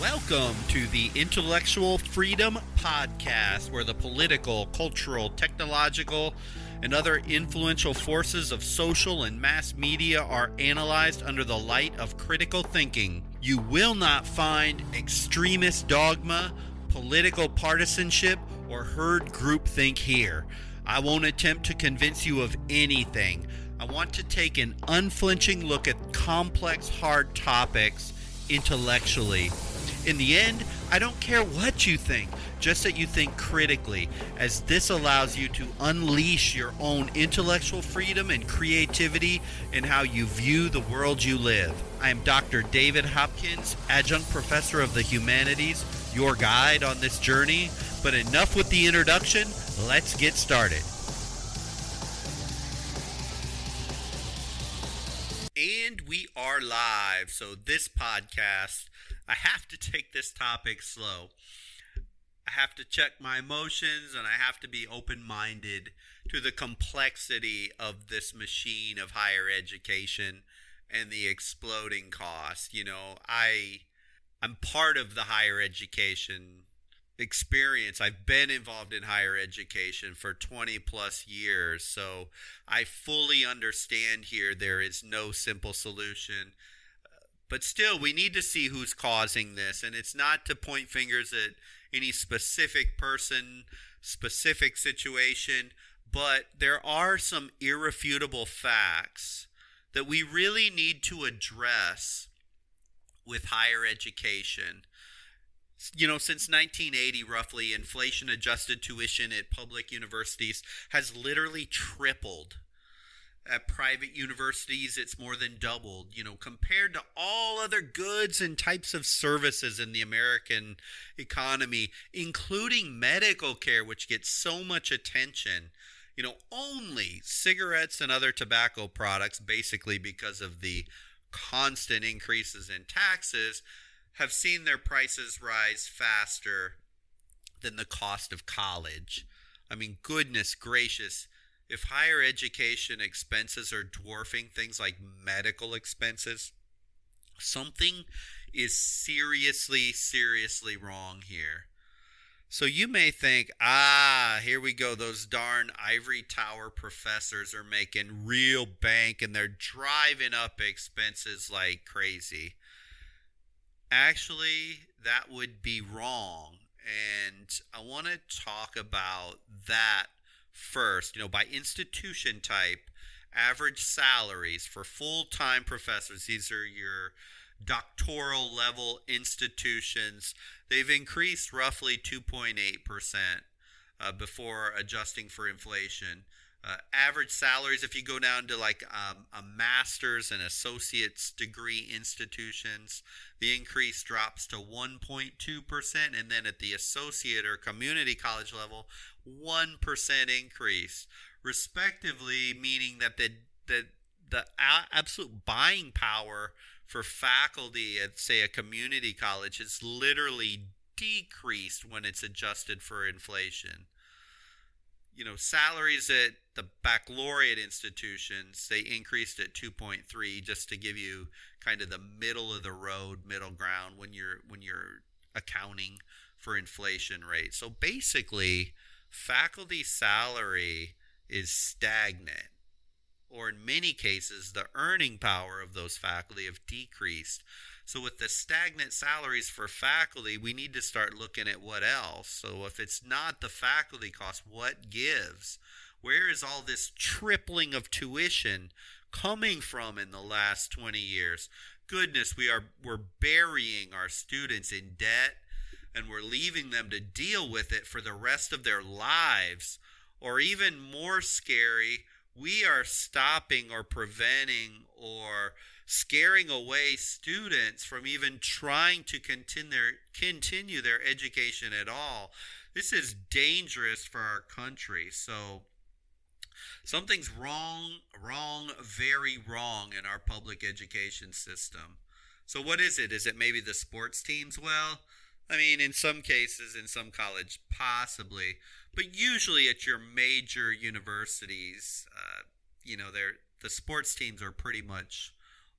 Welcome to the Intellectual Freedom Podcast, where the political, cultural, technological, and other influential forces of social and mass media are analyzed under the light of critical thinking. You will not find extremist dogma, political partisanship, or herd groupthink here. I won't attempt to convince you of anything. I want to take an unflinching look at complex, hard topics intellectually. In the end, I don't care what you think, just that you think critically, as this allows you to unleash your own intellectual freedom and creativity in how you view the world you live. I am Dr. David Hopkins, adjunct professor of the humanities, your guide on this journey. But enough with the introduction, let's get started. And we are live. So this podcast, I have to take this topic slow. I have to check my emotions, and I have to be open-minded to the complexity of this machine of higher education and the exploding cost. I'm part of the higher education experience. I've been involved in higher education for 20 plus years, so I fully understand here there is no simple solution. But still, we need to see who's causing this, and it's not to point fingers at any specific person, specific situation, but there are some irrefutable facts that we really need to address with higher education. Since 1980, roughly, inflation-adjusted tuition at public universities has literally tripled. At private universities, it's more than doubled, compared to all other goods and types of services in the American economy, including medical care, which gets so much attention. Only cigarettes and other tobacco products, basically because of the constant increases in taxes, have seen their prices rise faster than the cost of college. I mean, goodness gracious. If higher education expenses are dwarfing things like medical expenses, something is seriously wrong here. So you may think, here we go. Those darn ivory tower professors are making real bank and they're driving up expenses like crazy. Actually, that would be wrong. And I want to talk about that first. By institution type, average salaries for full-time professors, these are your doctoral level institutions, they've increased roughly 2.8% before adjusting for inflation. Average salaries, if you go down to like a master's and associate's degree institutions, the increase drops to 1.2%, and then at the associate or community college level, 1% increase, respectively, meaning that the absolute buying power for faculty at, say, a community college is literally decreased when it's adjusted for inflation. Salaries at the baccalaureate institutions, they increased at 2.3, just to give you kind of the middle of the road, middle ground when you're accounting for inflation rates. So basically, faculty salary is stagnant, or in many cases, the earning power of those faculty have decreased. So with the stagnant salaries for faculty, we need to start looking at what else. So if it's not the faculty cost, what gives? Where is all this tripling of tuition coming from in the last 20 years? Goodness, we're burying our students in debt, and we're leaving them to deal with it for the rest of their lives. Or even more scary, we are stopping or preventing or scaring away students from even trying to continue their education at all. This is dangerous for our country. So something's wrong, very wrong in our public education system. So what is it? Is it maybe the sports teams? Well, I mean, in some cases, in some college, possibly. But usually at your major universities, the sports teams are pretty much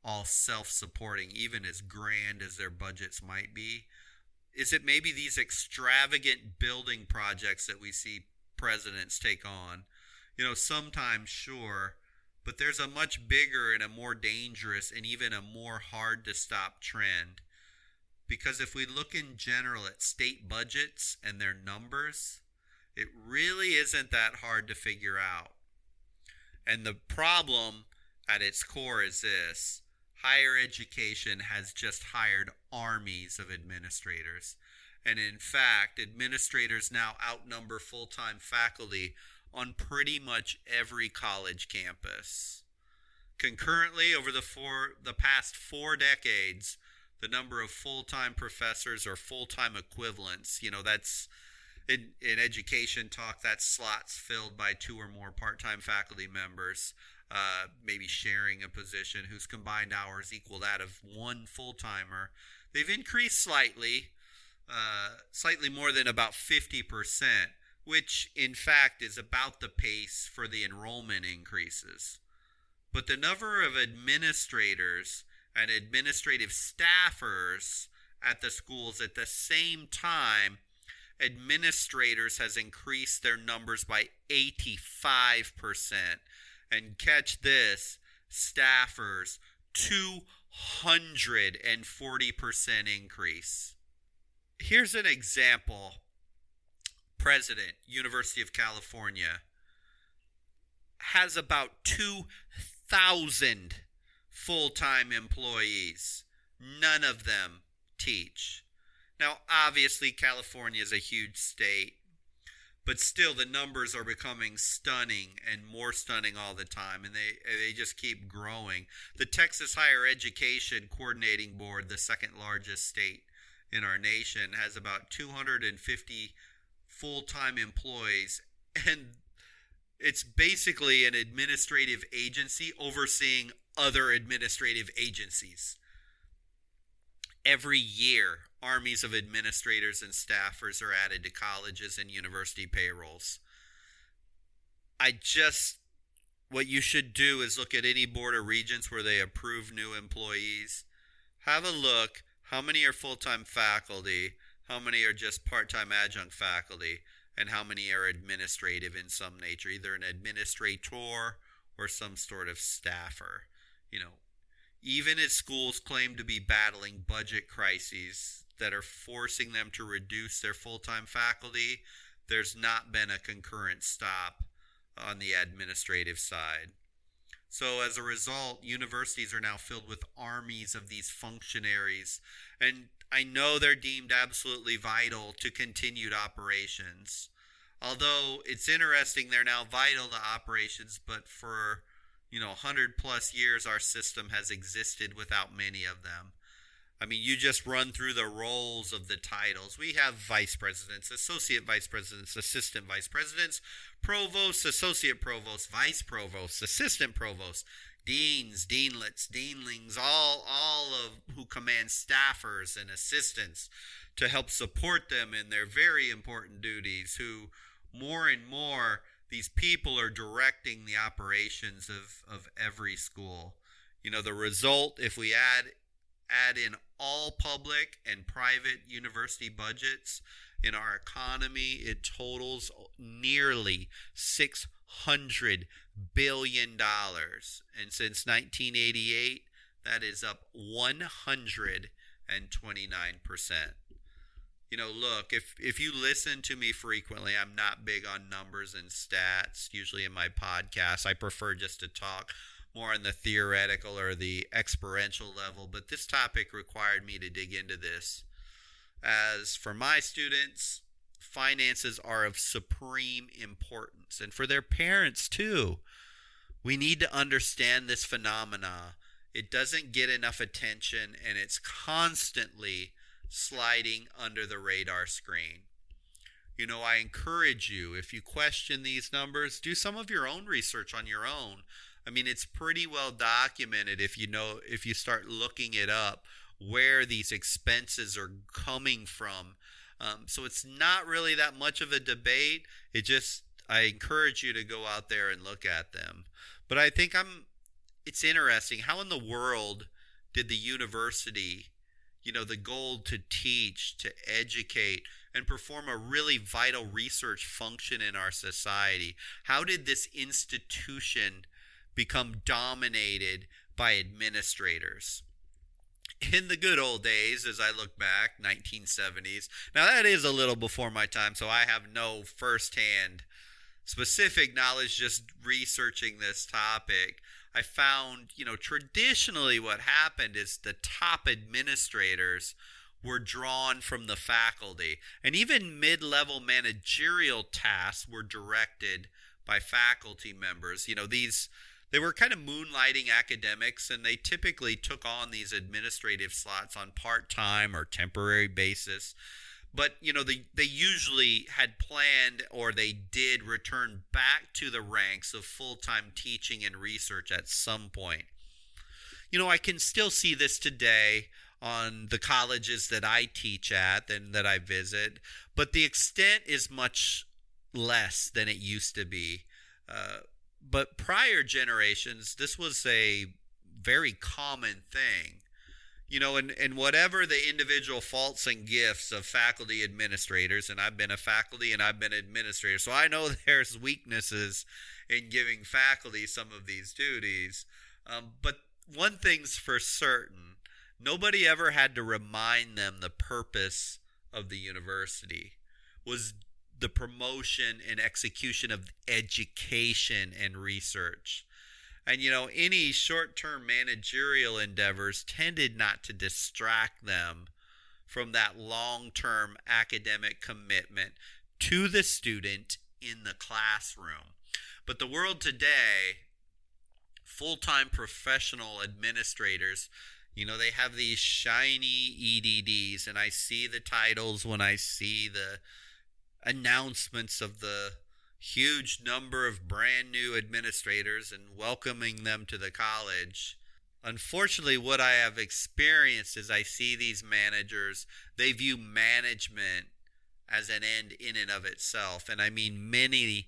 all self-supporting, even as grand as their budgets might be. Is it maybe these extravagant building projects that we see presidents take on? Sometimes, sure, but there's a much bigger and a more dangerous and even a more hard to stop trend. Because if we look in general at state budgets and their numbers, it really isn't that hard to figure out. And the problem at its core is this: higher education has just hired armies of administrators. And in fact, administrators now outnumber full-time faculty on pretty much every college campus. Concurrently, over the past 4 decades, the number of full-time professors or full-time equivalents, that's in education talk, that's slots filled by 2 or more part-time faculty members, maybe sharing a position whose combined hours equal that of one full-timer. They've increased slightly more than about 50%, which in fact is about the pace for the enrollment increases. But the number of administrators and administrative staffers at the schools at the same time, administrators has increased their numbers by 85%. And catch this, staffers, 240% increase. Here's an example. President, University of California, has about 2,000 full-time employees. None of them teach. Now, obviously, California is a huge state, but still the numbers are becoming stunning and more stunning all the time, and they just keep growing. The Texas Higher Education Coordinating Board, the second largest state in our nation, has about 250 full-time employees, and it's basically an administrative agency overseeing other administrative agencies. Every year, armies of administrators and staffers are added to colleges and university payrolls. What you should do is look at any board of regents where they approve new employees. Have a look, how many are full-time faculty, how many are just part-time adjunct faculty, and how many are administrative in some nature, either an administrator or some sort of staffer. Even as schools claim to be battling budget crises that are forcing them to reduce their full-time faculty, there's not been a concurrent stop on the administrative side. So as a result, universities are now filled with armies of these functionaries, and I know they're deemed absolutely vital to continued operations. Although it's interesting, they're now vital to operations, but for 100 plus years, our system has existed without many of them. I mean, you just run through the roles of the titles. We have vice presidents, associate vice presidents, assistant vice presidents, provosts, associate provosts, vice provosts, assistant provosts, deans, deanlets, deanlings, all of who command staffers and assistants to help support them in their very important duties, who more and more these people are directing the operations of every school. The result, if we add in all public and private university budgets in our economy, it totals nearly $600 billion. And since 1988, that is up 129%. Look, if you listen to me frequently, I'm not big on numbers and stats. Usually in my podcast, I prefer just to talk more on the theoretical or the experiential level. But this topic required me to dig into this. As for my students, finances are of supreme importance, and for their parents too. We need to understand this phenomena. It doesn't get enough attention, and it's constantly sliding under the radar screen. I encourage you, if you question these numbers, do some of your own research on your own. I mean, it's pretty well documented if you start looking it up, where these expenses are coming from. So it's not really that much of a debate. I encourage you to go out there and look at them. But I think it's interesting, how in the world did the university the goal to teach, to educate, and perform a really vital research function in our society. How did this institution become dominated by administrators? In the good old days, as I look back, 1970s. Now that is a little before my time, so I have no firsthand specific knowledge, just researching this topic. I found, traditionally what happened is the top administrators were drawn from the faculty, and even mid-level managerial tasks were directed by faculty members. They were kind of moonlighting academics, and they typically took on these administrative slots on part-time or temporary basis. But, they usually had planned, or they did return back to the ranks of full-time teaching and research at some point. I can still see this today on the colleges that I teach at and that I visit, but the extent is much less than it used to be. But prior generations, this was a very common thing. And whatever the individual faults and gifts of faculty administrators, and I've been a faculty and I've been an administrator, so I know there's weaknesses in giving faculty some of these duties. But one thing's for certain, nobody ever had to remind them the purpose of the university was the promotion and execution of education and research. And, any short-term managerial endeavors tended not to distract them from that long-term academic commitment to the student in the classroom. But the world today, full-time professional administrators, they have these shiny EDDs, and I see the titles when I see the announcements of the huge number of brand new administrators and welcoming them to the college. Unfortunately, what I have experienced is I see these managers, they view management as an end in and of itself. And I mean, many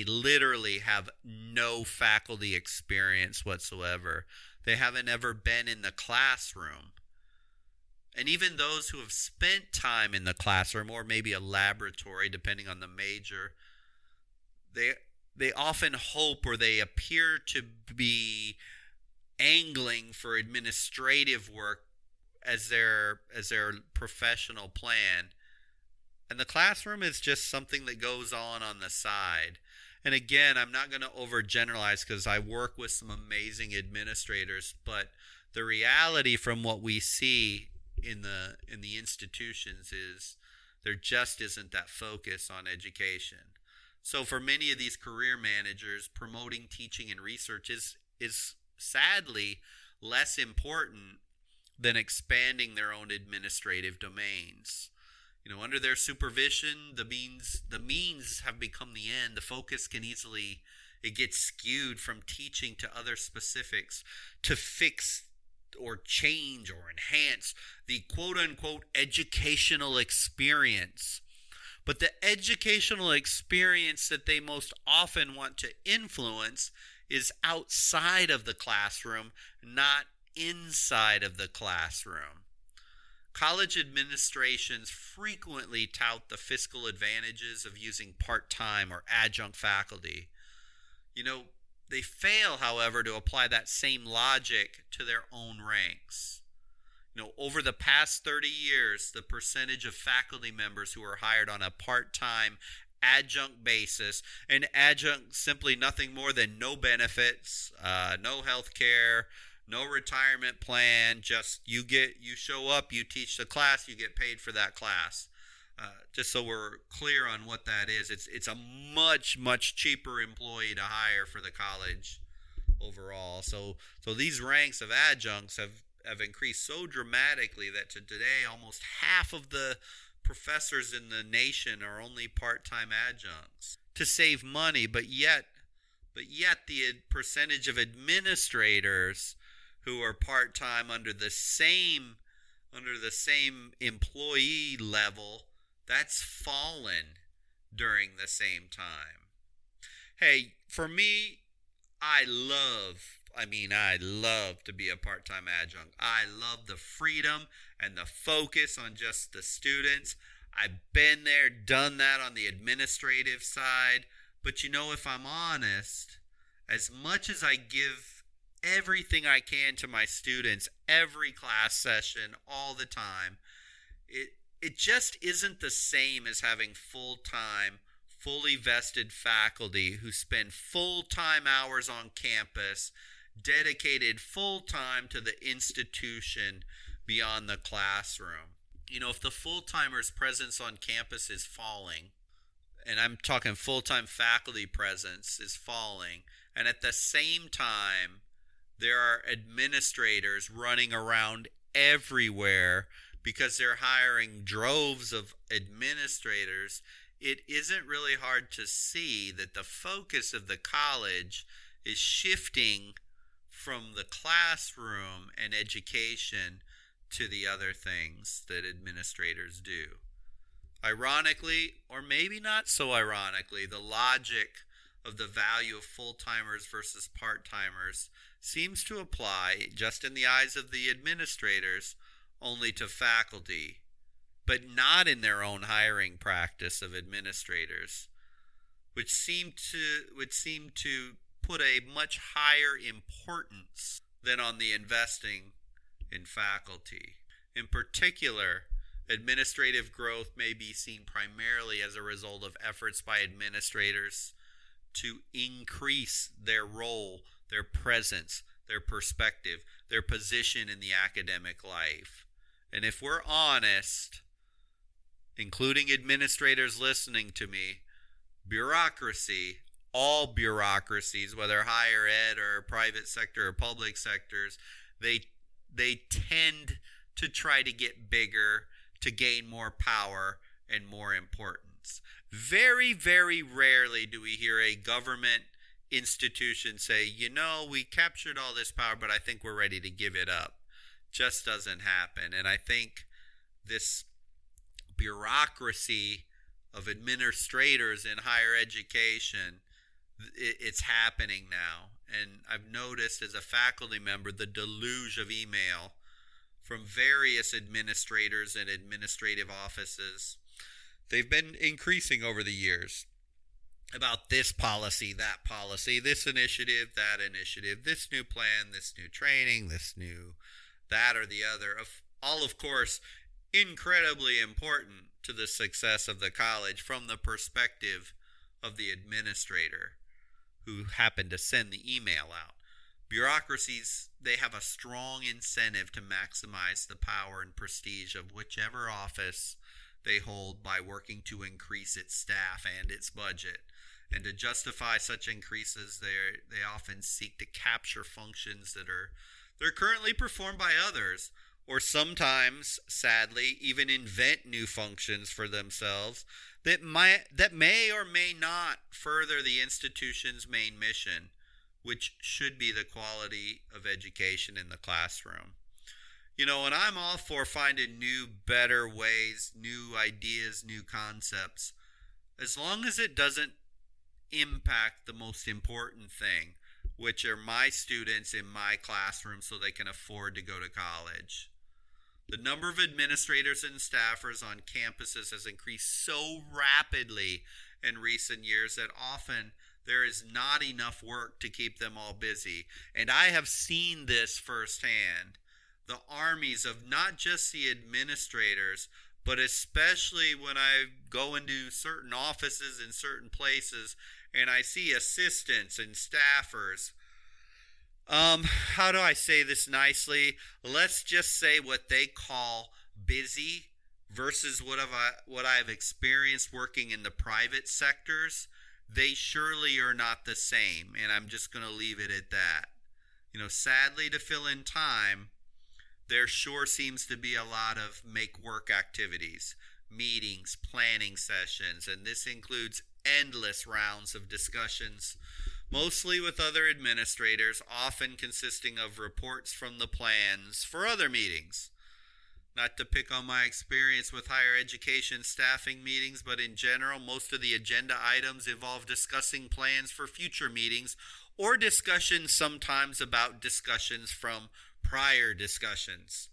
literally have no faculty experience whatsoever. They haven't ever been in the classroom. And even those who have spent time in the classroom, or maybe a laboratory, depending on the major, they often hope, or they appear to be angling for administrative work as their professional plan. And the classroom is just something that goes on the side. And again, I'm not going to overgeneralize because I work with some amazing administrators, but the reality from what we see in the institutions is there just isn't that focus on education. So for many of these career managers, promoting teaching and research is sadly less important than expanding their own administrative domains. Under their supervision, the means have become the end. The focus it gets skewed from teaching to other specifics to fix or change or enhance the quote-unquote educational experience. But the educational experience that they most often want to influence is outside of the classroom, not inside of the classroom. College administrations frequently tout the fiscal advantages of using part-time or adjunct faculty. They fail, however, to apply that same logic to their own ranks. Over the past 30 years, the percentage of faculty members who are hired on a part-time adjunct basis, and adjunct simply nothing more than no benefits, no health care, no retirement plan, just you show up, you teach the class, you get paid for that class. Just so we're clear on what that is, it's a much cheaper employee to hire for the college overall. So these ranks of adjuncts have increased so dramatically that to today almost half of the professors in the nation are only part-time adjuncts to save money, but yet the percentage of administrators who are part-time under the same employee level, that's fallen during the same time. Hey, for me, I love I love to be a part-time adjunct. I love the freedom and the focus on just the students. I've been there, done that on the administrative side. But if I'm honest, as much as I give everything I can to my students, every class session, all the time, it just isn't the same as having full-time, fully vested faculty who spend full-time hours on campus, dedicated full-time to the institution beyond the classroom. If the full-timers' presence on campus is falling, and I'm talking full-time faculty presence is falling, and at the same time, there are administrators running around everywhere because they're hiring droves of administrators, it isn't really hard to see that the focus of the college is shifting from the classroom and education to the other things that administrators do. Ironically, or maybe not so ironically, the logic of the value of full-timers versus part-timers seems to apply, just in the eyes of the administrators, only to faculty, but not in their own hiring practice of administrators, which would seem to put a much higher importance than on the investing in faculty. In particular, administrative growth may be seen primarily as a result of efforts by administrators to increase their role, their presence, their perspective, their position in the academic life. And if we're honest, including administrators listening to me, bureaucracy, all bureaucracies, whether higher ed or private sector or public sectors, they tend to try to get bigger, to gain more power and more importance. Very, very rarely do we hear a government institution say, we captured all this power, but I think we're ready to give it up. Just doesn't happen. And I think this bureaucracy of administrators in higher education, it's happening now. And I've noticed as a faculty member the deluge of email from various administrators and administrative offices. They've been increasing over the years about this policy, that policy, this initiative, that initiative, this new plan, this new training, this new that or the other. All, of course, incredibly important to the success of the college from the perspective of the administrator who happened to send the email out. Bureaucracies, they have a strong incentive to maximize the power and prestige of whichever office they hold by working to increase its staff and its budget. And to justify such increases, they often seek to capture functions they're currently performed by others, or sometimes, sadly, even invent new functions for themselves that may or may not further the institution's main mission, which should be the quality of education in the classroom. And I'm all for finding new, better ways, new ideas, new concepts, as long as it doesn't impact the most important thing, which are my students in my classroom so they can afford to go to college. The number of administrators and staffers on campuses has increased so rapidly in recent years that often there is not enough work to keep them all busy. And I have seen this firsthand. The armies of not just the administrators, but especially when I go into certain offices in certain places and I see assistants and staffers. How do I say this nicely? Let's just say what they call busy versus what I've experienced working in the private sectors. They surely are not the same, and I'm just going to leave it at that. Sadly, to fill in time, there sure seems to be a lot of make work activities, meetings, planning sessions, and this includes endless rounds of discussions, mostly with other administrators, often consisting of reports from the plans for other meetings. Not to pick on my experience with higher education staffing meetings, but in general, most of the agenda items involve discussing plans for future meetings or discussions sometimes about discussions from prior discussions.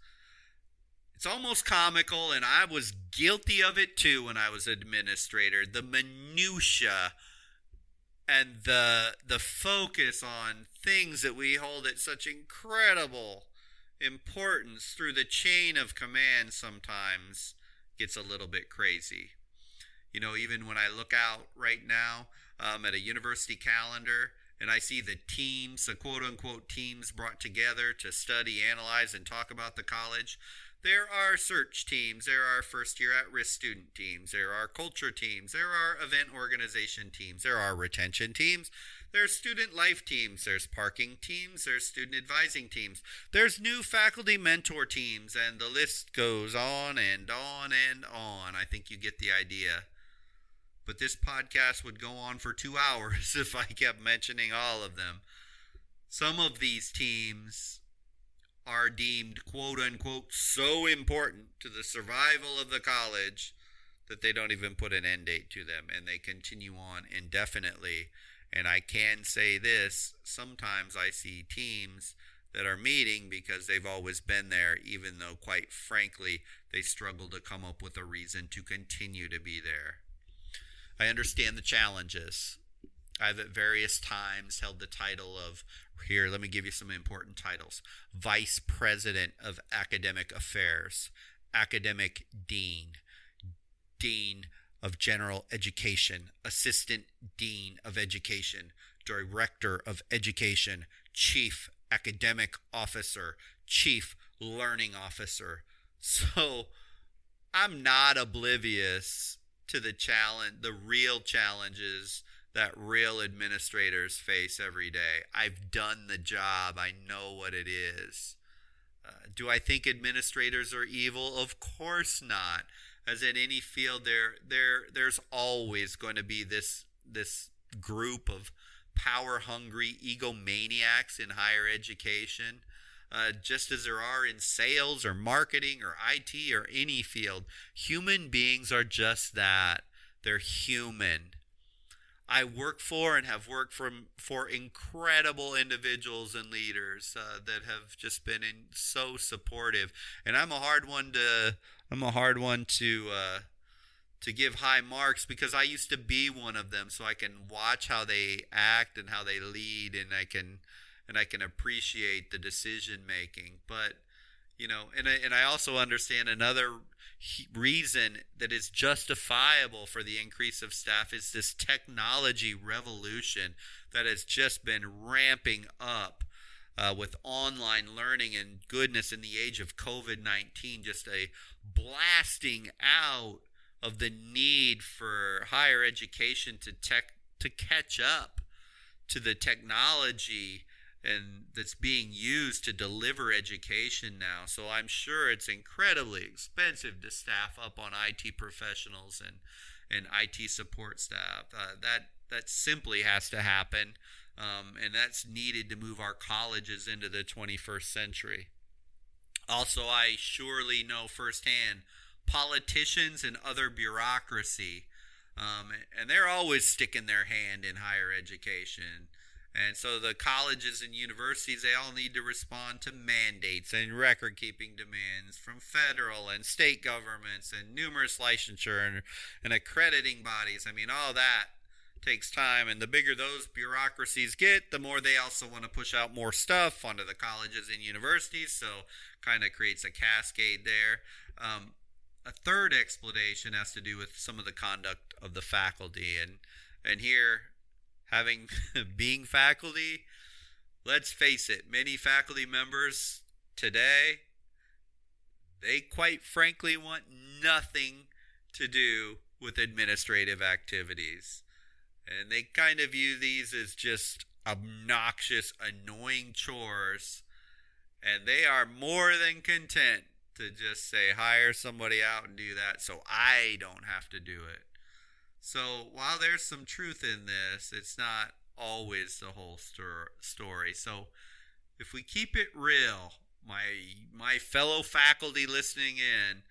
It's almost comical, and I was guilty of it too when I was administrator. The minutia and the focus on things that we hold at such incredible importance through the chain of command sometimes gets a little bit crazy. You know, even when I look out right now at a university calendar and I see the teams, the quote unquote teams brought together to study, analyze, and talk about the college, there are search teams, there are first year at risk student teams, there are culture teams, there are event organization teams, there are retention teams, there's student life teams, there's parking teams, there's student advising teams, there's new faculty mentor teams, and the list goes on and on and on. I think you get the idea. But this podcast would go on for 2 hours if I kept mentioning all of them. Some of these teams are deemed quote unquote so important to the survival of the college that they don't even put an end date to them, and they continue on indefinitely. And I can say this, sometimes I see teams that are meeting because they've always been there, even though quite frankly they struggle to come up with a reason to continue to be there. I understand the challenges. I've at various times held the title of, here, let me give you some important titles: Vice President of Academic Affairs, Academic Dean, Dean of General Education, Assistant Dean of Education, Director of Education, Chief Academic Officer, Chief Learning Officer. So I'm not oblivious to the challenge, the real challenges that real administrators face every day. I've done the job. I know what it is. Do I think administrators are evil? Of course not. As in any field, there's always going to be this group of power-hungry egomaniacs in higher education, just as there are in sales or marketing or IT or any field. Human beings are just that. They're human. I work for and have worked for incredible individuals and leaders that have just been so supportive, and I'm a hard one to give high marks because I used to be one of them, so I can watch how they act and how they lead, and I can appreciate the decision making. But you know, and I also understand another reason that is justifiable for the increase of staff is this technology revolution that has just been ramping up with online learning, and goodness, in the age of COVID-19, just a blasting out of the need for higher education to catch up to the technology and that's being used to deliver education now. So I'm sure it's incredibly expensive to staff up on IT professionals and IT support staff. That simply has to happen, and that's needed to move our colleges into the 21st century. Also, I surely know firsthand politicians and other bureaucracy, and they're always sticking their hand in higher education. And so the colleges and universities, they all need to respond to mandates and record-keeping demands from federal and state governments and numerous licensure and accrediting bodies. I mean, all that takes time, and the bigger those bureaucracies get, the more they also want to push out more stuff onto the colleges and universities, so kind of creates a cascade there. A third explanation has to do with some of the conduct of the faculty, and here, being faculty, let's face it, many faculty members today, they quite frankly want nothing to do with administrative activities. And they kind of view these as just obnoxious, annoying chores. And they are more than content to just say, hire somebody out and do that so I don't have to do it. So while there's some truth in this, it's not always the whole story. So if we keep it real, my fellow faculty listening in,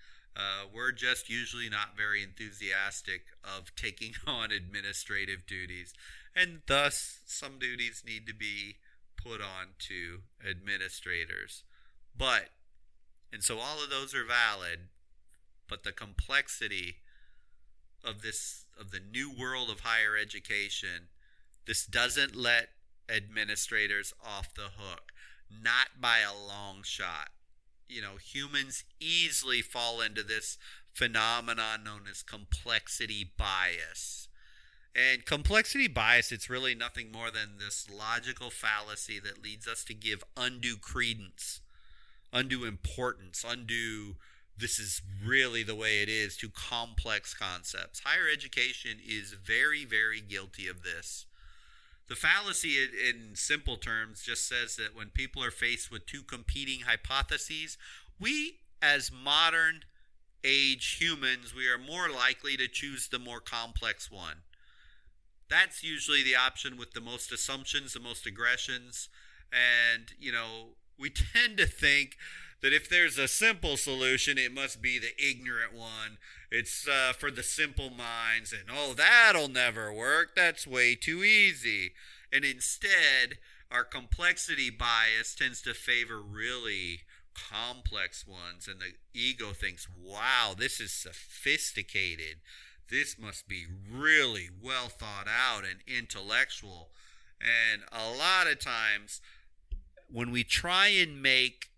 We're just usually not very enthusiastic of taking on administrative duties, and thus some duties need to be put on to administrators. But, and so all of those are valid, but the complexity of the new world of higher education, this doesn't let administrators off the hook, not by a long shot. Humans easily fall into this phenomenon known as complexity bias. And complexity bias, it's really nothing more than this logical fallacy that leads us to give undue credence, undue importance, undue this is really the way it is to complex concepts. Higher education is very, very guilty of this. The fallacy, in simple terms, just says that when people are faced with two competing hypotheses, we, as modern age humans, we are more likely to choose the more complex one. That's usually the option with the most assumptions, the most aggressions, and, we tend to think that if there's a simple solution, it must be the ignorant one. It's for the simple minds, and that'll never work. That's way too easy. And instead, our complexity bias tends to favor really complex ones, and the ego thinks, wow, this is sophisticated. This must be really well thought out and intellectual. And a lot of times, when we try and make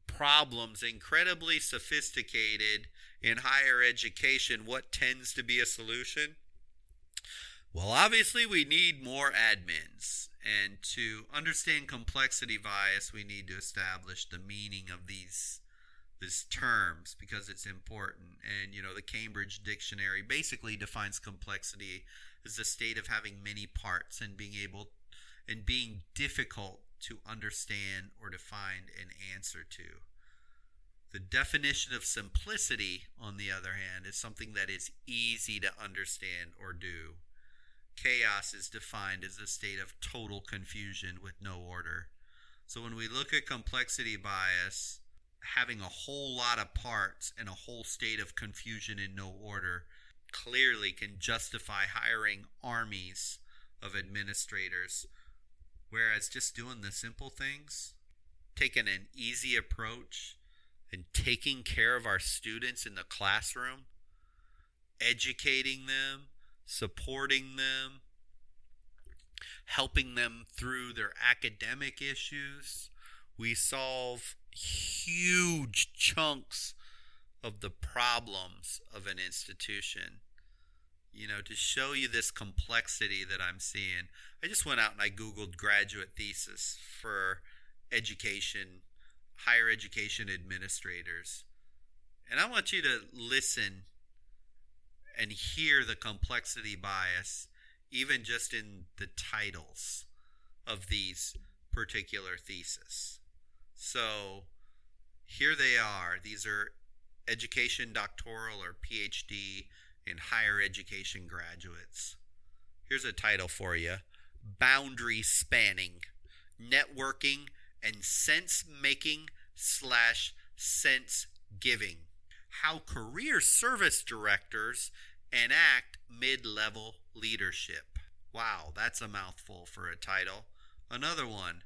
problems incredibly sophisticated in higher education, what tends to be a solution? Well, obviously we need more admins, and to understand complexity bias we need to establish the meaning of these terms, because it's important. And the Cambridge Dictionary basically defines complexity as the state of having many parts and being difficult to understand or to find an answer to. The definition of simplicity, on the other hand, is something that is easy to understand or do. Chaos is defined as a state of total confusion with no order. So when we look at complexity bias, having a whole lot of parts and a whole state of confusion and no order clearly can justify hiring armies of administrators. Whereas just doing the simple things, taking an easy approach, and taking care of our students in the classroom, educating them, supporting them, helping them through their academic issues, we solve huge chunks of the problems of an institution. To show you this complexity that I'm seeing, I just went out and I Googled graduate thesis for higher education administrators. And I want you to listen and hear the complexity bias, even just in the titles of these particular theses. So here they are. These are education doctoral or PhD in higher education graduates. Here's a title for you: Boundary Spanning, Networking and Sense-Making / Sense-Giving. How Career Service Directors Enact Mid-Level Leadership. Wow, that's a mouthful for a title. Another one: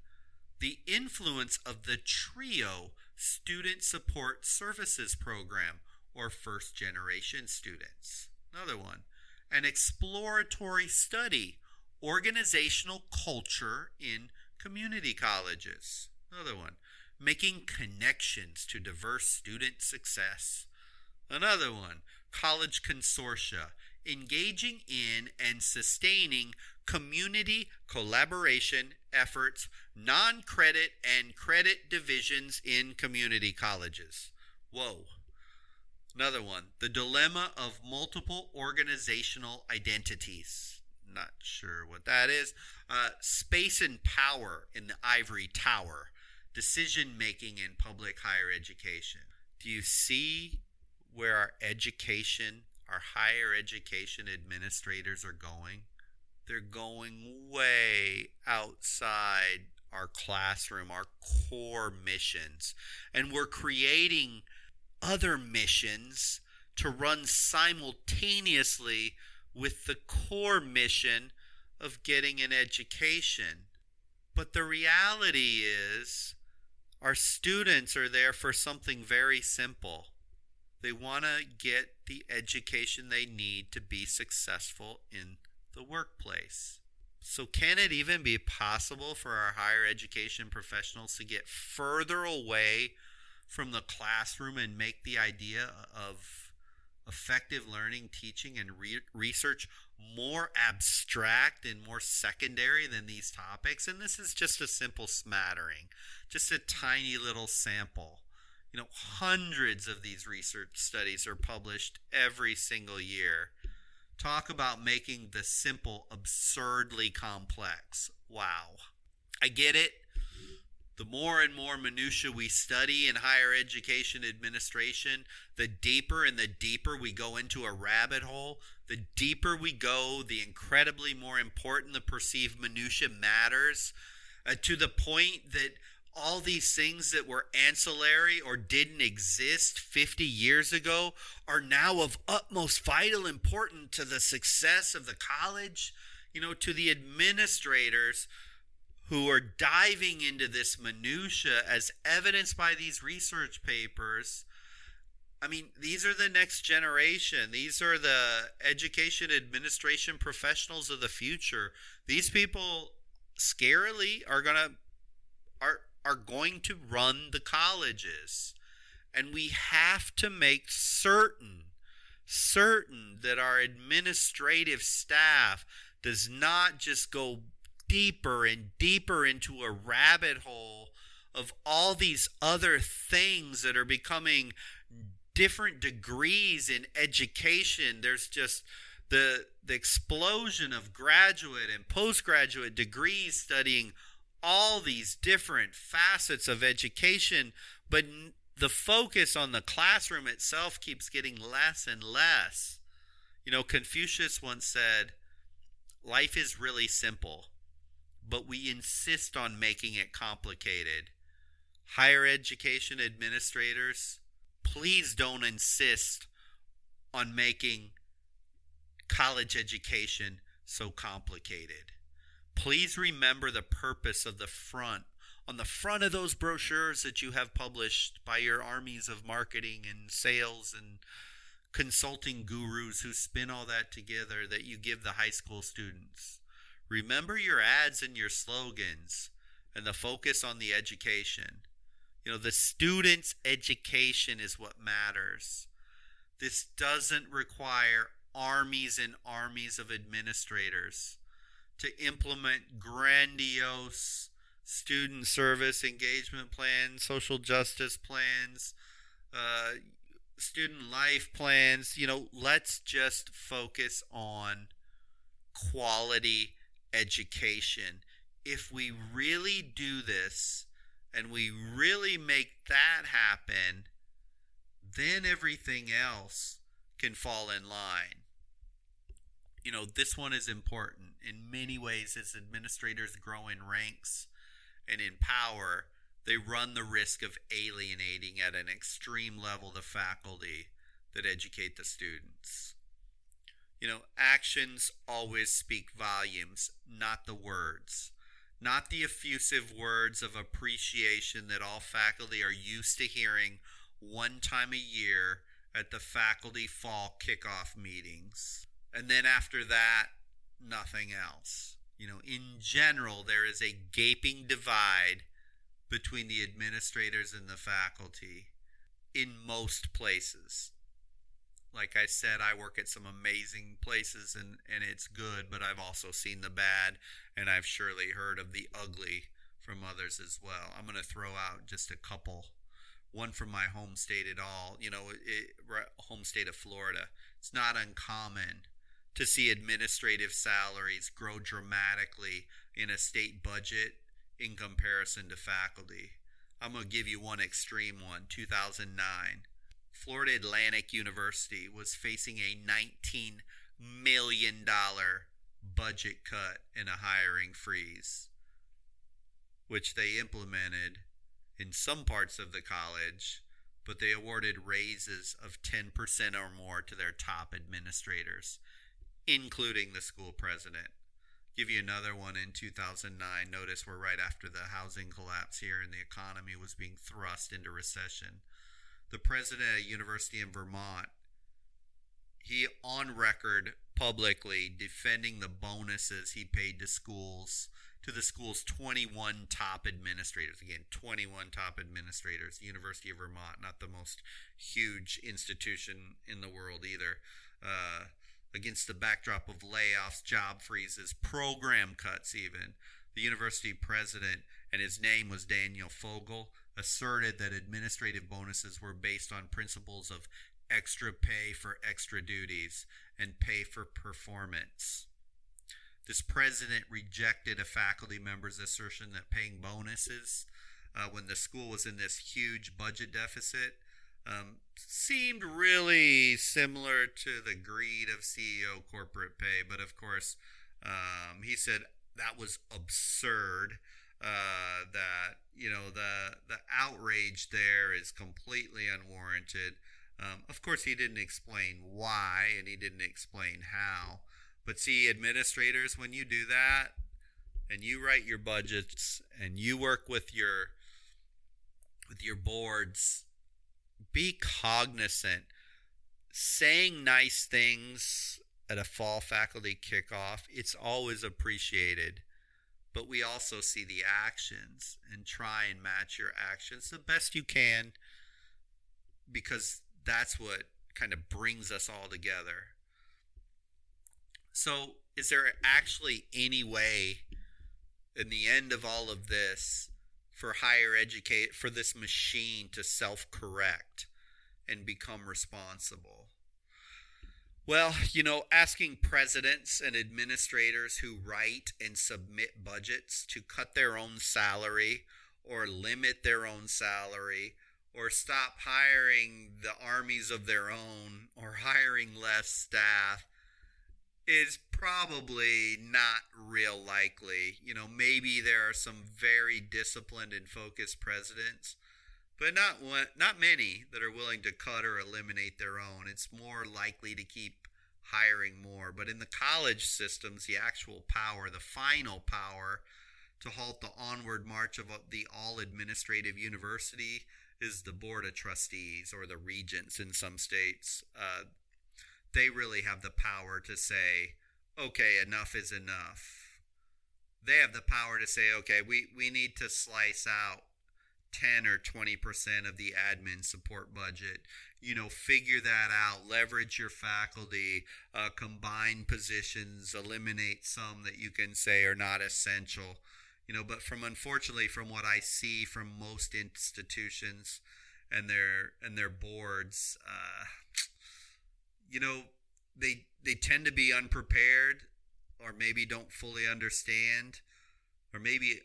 The Influence of the TRIO Student Support Services Program, or first-generation students. Another one: An Exploratory Study, Organizational Culture in Community Colleges. Another one: Making Connections to Diverse Student Success. Another one: College Consortia, Engaging in and Sustaining Community Collaboration Efforts, Non-Credit and Credit Divisions in Community Colleges. Whoa. Another one: The Dilemma of Multiple Organizational Identities. Not sure what that is. Space and Power in the Ivory Tower. Decision Making in Public Higher Education. Do you see where our higher education administrators are going? They're going way outside our classroom, our core missions. And we're creating other missions to run simultaneously with the core mission of getting an education. But the reality is, our students are there for something very simple. They want to get the education they need to be successful in the workplace. So, can it even be possible for our higher education professionals to get further away from the classroom and make the idea of effective learning, teaching, and research more abstract and more secondary than these topics? And this is just a simple smattering, just a tiny little sample. Hundreds of these research studies are published every single year. Talk about making the simple absurdly complex. Wow. I get it. The more and more minutia we study in higher education administration, the deeper and the deeper we go into a rabbit hole. The deeper we go, the incredibly more important the perceived minutia matters, to the point that all these things that were ancillary or didn't exist 50 years ago are now of utmost vital importance to the success of the college, to the administrators who are diving into this minutia as evidenced by these research papers. I mean, these are the next generation. These are the education administration professionals of the future. These people scarily are going to run the colleges. And we have to make certain that our administrative staff does not just go deeper and deeper into a rabbit hole of all these other things that are becoming different degrees in education. There's just the explosion of graduate and postgraduate degrees studying all these different facets of education, but the focus on the classroom itself keeps getting less and less. Confucius once said, life is really simple, but we insist on making it complicated. Higher education administrators, please don't insist on making college education so complicated. Please remember the purpose of the front. On the front of those brochures that you have published by your armies of marketing and sales and consulting gurus who spin all that together that you give the high school students. Remember your ads and your slogans and the focus on the education. The student's education is what matters. This doesn't require armies and armies of administrators to implement grandiose student service engagement plans, social justice plans, student life plans. Let's just focus on quality education. If we really do this and we really make that happen, then everything else can fall in line. This one is important. In many ways, as administrators grow in ranks and in power, they run the risk of alienating at an extreme level the faculty that educate the students. Actions always speak volumes, not the words. Not the effusive words of appreciation that all faculty are used to hearing one time a year at the faculty fall kickoff meetings. And then after that, nothing else. In general, there is a gaping divide between the administrators and the faculty in most places. Like I said, I work at some amazing places and it's good, but I've also seen the bad, and I've surely heard of the ugly from others as well. I'm going to throw out just a couple. One from my home state home state of Florida. It's not uncommon to see administrative salaries grow dramatically in a state budget in comparison to faculty. I'm going to give you one extreme one. 2009. Florida Atlantic University was facing a $19 million budget cut and a hiring freeze, which they implemented in some parts of the college, but they awarded raises of 10% or more to their top administrators, including the school president. Give you another one in 2009. Notice we're right after the housing collapse here and the economy was being thrust into recession. The president at a university in Vermont, he on record publicly defending the bonuses he paid to the school's 21 top administrators. Again, 21 top administrators. The University of Vermont, not the most huge institution in the world either. Against the backdrop of layoffs, job freezes, program cuts even. The university president, and his name was Daniel Fogel, asserted that administrative bonuses were based on principles of extra pay for extra duties and pay for performance. This president rejected a faculty member's assertion that paying bonuses when the school was in this huge budget deficit seemed really similar to the greed of CEO corporate pay. But of course, he said that was absurd, that, the outrage there is completely unwarranted. Of course, he didn't explain why, and he didn't explain how. But see, administrators, when you do that, and you write your budgets, and you work with your boards, be cognizant. Saying nice things at a fall faculty kickoff, it's always appreciated. But we also see the actions and try and match your actions the best you can, because that's what kind of brings us all together. So is there actually any way in the end of all of this for for this machine to self-correct and become responsible? Well, asking presidents and administrators who write and submit budgets to cut their own salary or limit their own salary or stop hiring the armies of their own or hiring less staff is probably not real likely. Maybe there are some very disciplined and focused presidents, but not many that are willing to cut or eliminate their own. It's more likely to keep hiring more. But in the college systems, the actual power, the final power to halt the onward march of the all-administrative university is the board of trustees, or the regents in some states. They really have the power to say, okay, enough is enough. They have the power to say, okay, we need to slice out 10 or 20% of the admin support budget. Figure that out, leverage your faculty, combine positions, eliminate some that you can say are not essential. But unfortunately, from what I see from most institutions and their boards, they tend to be unprepared, or maybe don't fully understand, or maybe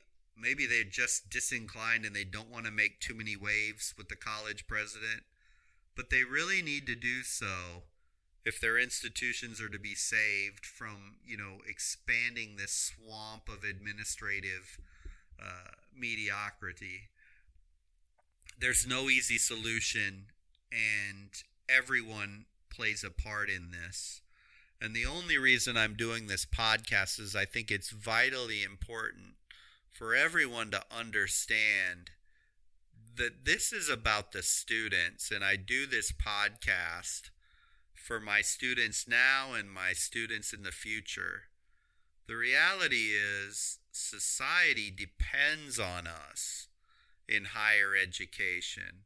they're just disinclined and they don't want to make too many waves with the college president. But they really need to do so if their institutions are to be saved from, expanding this swamp of administrative mediocrity. There's no easy solution, and everyone plays a part in this. And the only reason I'm doing this podcast is I think it's vitally important for everyone to understand that this is about the students, and I do this podcast for my students now and my students in the future. The reality is society depends on us in higher education.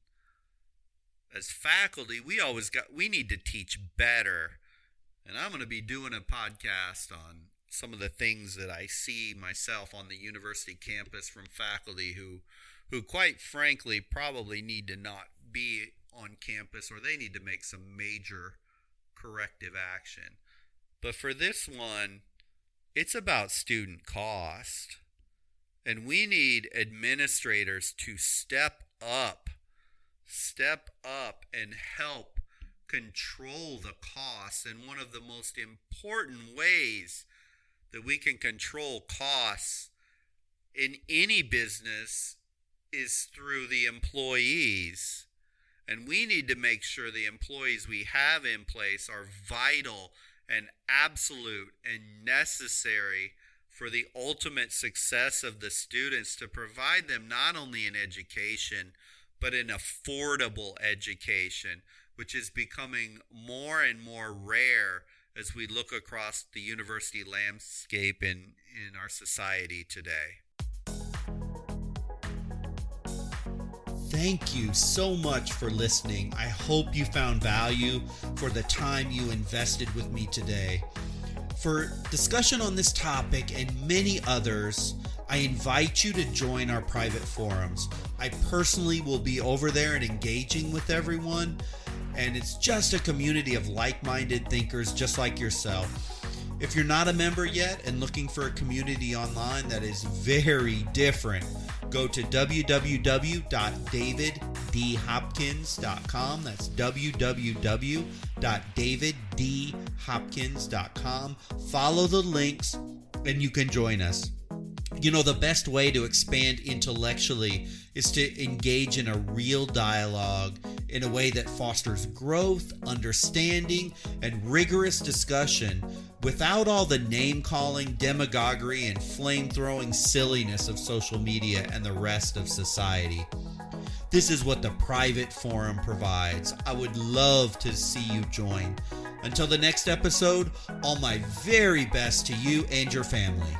As faculty, we need to teach better. And I'm going to be doing a podcast on some of the things that I see myself on the university campus from faculty who quite frankly probably need to not be on campus, or they need to make some major corrective action. But for this one, it's about student cost. And we need administrators to step up and help control the costs. And one of the most important ways that we can control costs in any business is through the employees. And we need to make sure the employees we have in place are vital and absolute and necessary for the ultimate success of the students, to provide them not only an education, but an affordable education, which is becoming more and more rare as we look across the university landscape in our society today. Thank you so much for listening. I hope you found value for the time you invested with me today. For discussion on this topic and many others, I invite you to join our private forums. I personally will be over there and engaging with everyone, and it's just a community of like-minded thinkers just like yourself. If you're not a member yet and looking for a community online that is very different, go to www.daviddhopkins.com. That's www.daviddhopkins.com. Follow the links and you can join us. You know, the best way to expand intellectually is to engage in a real dialogue in a way that fosters growth, understanding, and rigorous discussion without all the name-calling, demagoguery, and flame-throwing silliness of social media and the rest of society. This is what the private forum provides. I would love to see you join. Until the next episode, all my very best to you and your family.